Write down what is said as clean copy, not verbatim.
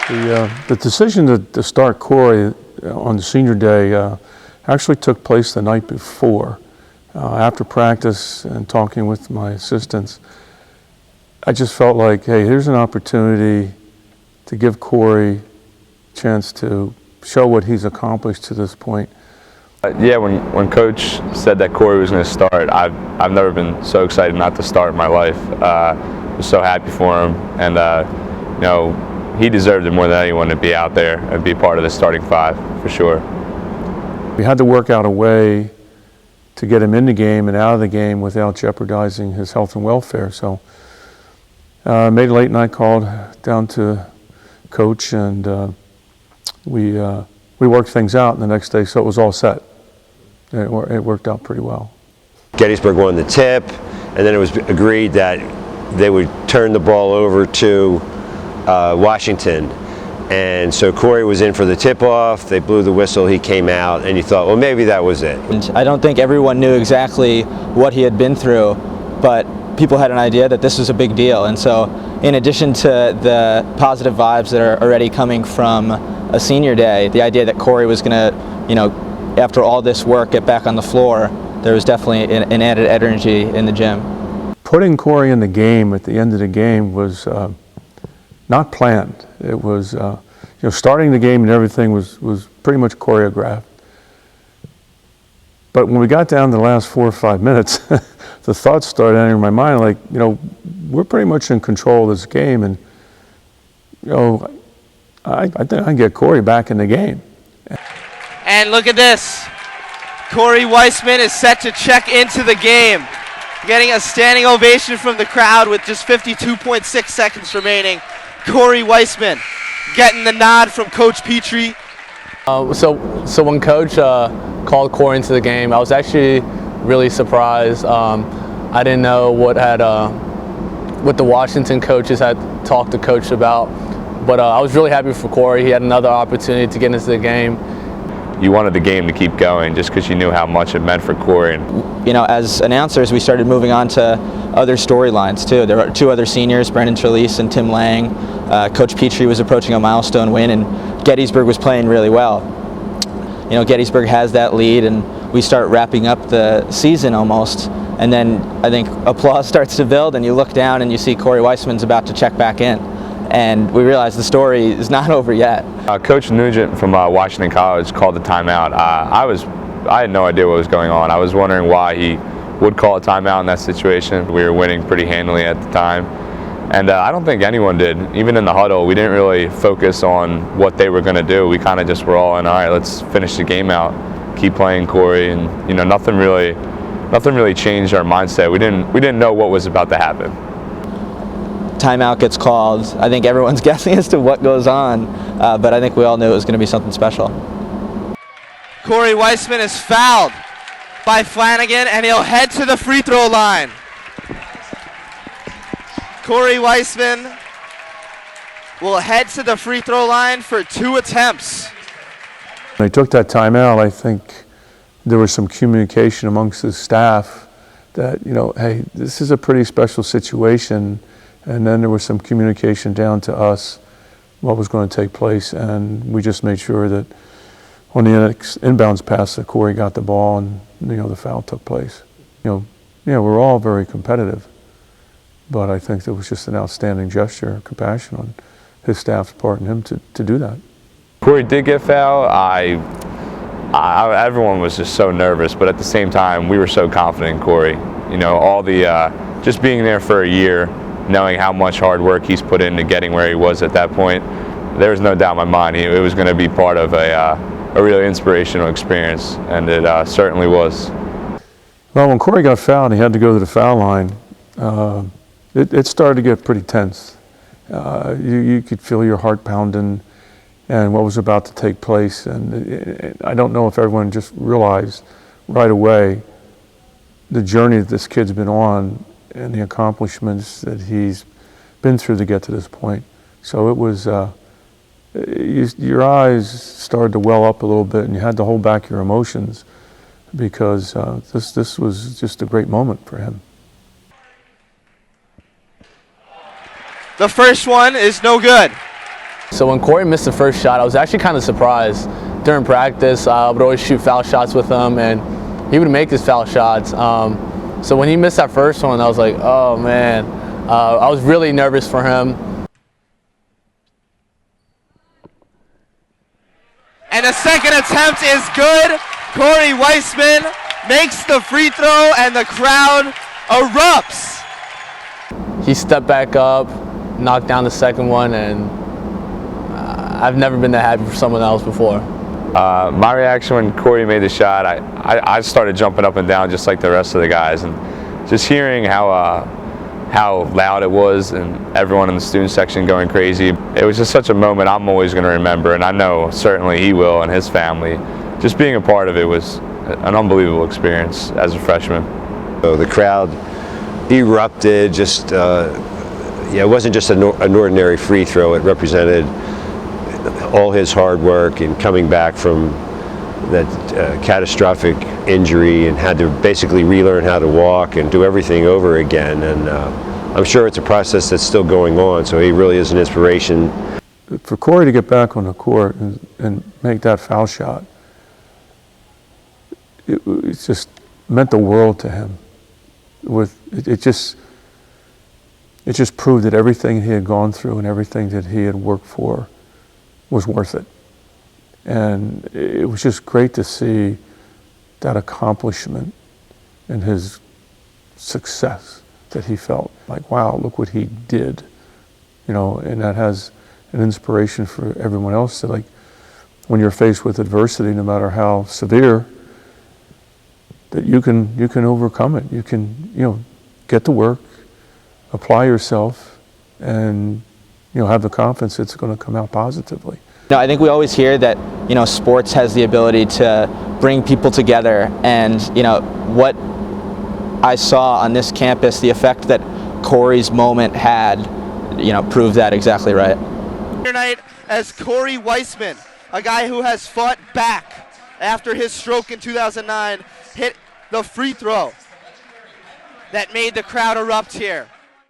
The decision to start Cory on the senior day actually took place the night before. After practice and talking with my assistants, I just felt like, hey, here's an opportunity to give Cory a chance to show what he's accomplished to this point. Yeah, when Coach said that Cory was going to start, I've never been so excited not to start in my life. I was so happy for him, and you know, he deserved it more than anyone to be out there and be part of the starting five, for sure. We had to work out a way to get him in the game and out of the game without jeopardizing his health and welfare. So made a late night call down to Coach, and we worked things out the next day, so it was all set. It worked out pretty well. Gettysburg won the tip, and then it was agreed that they would turn the ball over to Washington. And so Cory was in for the tip-off, they blew the whistle, he came out, and you thought, well, maybe that was it. I don't think everyone knew exactly what he had been through, but people had an idea that this was a big deal. And so in addition to the positive vibes that are already coming from a senior day, the idea that Cory was going to, you know, after all this work, get back on the floor, there was definitely an added energy in the gym. Putting Cory in the game at the end of the game was not planned. It was, you know, starting the game and everything was pretty much choreographed. But when we got down to the last 4 or 5 minutes, the thoughts started entering my mind, like, you know, we're pretty much in control of this game, and, you know, I think I can get Cory back in the game. And look at this. Cory Weissman is set to check into the game, getting a standing ovation from the crowd with just 52.6 seconds remaining. Cory Weissman getting the nod from Coach Petrie. So when Coach called Cory into the game, I was actually really surprised. I didn't know what the Washington coaches had talked to Coach about, but I was really happy for Cory. He had another opportunity to get into the game. You wanted the game to keep going just because you knew how much it meant for Cory. You know, as announcers, we started moving on to other storylines too. There were 2 other seniors, Brendan Trelease and Tim Lang. Coach Petrie was approaching a milestone win, and Gettysburg was playing really well. You know, Gettysburg has that lead, and we start wrapping up the season almost. And then I think applause starts to build, and you look down and you see Cory Weissman's about to check back in. And we realize the story is not over yet. Coach Nugent from Washington College called the timeout. I had no idea what was going on. I was wondering why he would call a timeout in that situation. We were winning pretty handily at the time, and I don't think anyone did. Even in the huddle, we didn't really focus on what they were going to do. We kind of just were all in, all right, let's finish the game out, keep playing Cory, and you know, nothing really changed our mindset. We didn't know what was about to happen. Timeout gets called. I think everyone's guessing as to what goes on, but I think we all knew it was going to be something special. Cory Weissman is fouled by Flanagan, and he'll head to the free throw line. Cory Weissman will head to the free throw line for 2 attempts. When they took that timeout, I think there was some communication amongst the staff that, you know, hey, this is a pretty special situation. And then there was some communication down to us what was going to take place, and we just made sure that on the inbounds pass that Cory got the ball, and you know, the foul took place. You know, we're all very competitive, but I think there was just an outstanding gesture, compassion on his staff's part and him to do that. Cory did get fouled. Everyone was just so nervous, but at the same time, we were so confident in Cory. You know, all the just being there for a year, knowing how much hard work he's put into getting where he was at that point, there was no doubt in my mind it was going to be part of a really inspirational experience, and it certainly was. Well, when Cory got fouled and he had to go to the foul line, it started to get pretty tense. You could feel your heart pounding and what was about to take place, and I don't know if everyone just realized right away the journey that this kid's been on and the accomplishments that he's been through to get to this point. So it was, your eyes started to well up a little bit, and you had to hold back your emotions because this was just a great moment for him. The first one is no good. So when Cory missed the first shot, I was actually kind of surprised. During practice, I would always shoot foul shots with him, and he would make his foul shots. So when he missed that first one, I was like, oh man. I was really nervous for him. And the second attempt is good. Cory Weissman makes the free throw, and the crowd erupts. He stepped back up, knocked down the second one, and I've never been that happy for someone else before. My reaction when Cory made the shot, I started jumping up and down just like the rest of the guys, and just hearing how loud it was and everyone in the student section going crazy. It was just such a moment I'm always going to remember, and I know certainly he will and his family. Just being a part of it was an unbelievable experience as a freshman. So the crowd erupted. Just it wasn't just an ordinary free throw. It represented all his hard work and coming back from that catastrophic injury, and had to basically relearn how to walk and do everything over again. And I'm sure it's a process that's still going on. So he really is an inspiration. For Cory to get back on the court and make that foul shot, it just meant the world to him. It just proved that everything he had gone through and everything that he had worked for was worth it. And it was just great to see that accomplishment and his success that he felt. Like, wow, look what he did. And that has an inspiration for everyone else, that like, when you're faced with adversity, no matter how severe, that you can overcome it. You can, get to work, apply yourself, and have the confidence it's going to come out positively. I think we always hear that sports has the ability to bring people together, and what I saw on this campus, the effect that Cory's moment had, proved that exactly right. Tonight as Cory Weissman, a guy who has fought back after his stroke in 2009, hit the free throw that made the crowd erupt here.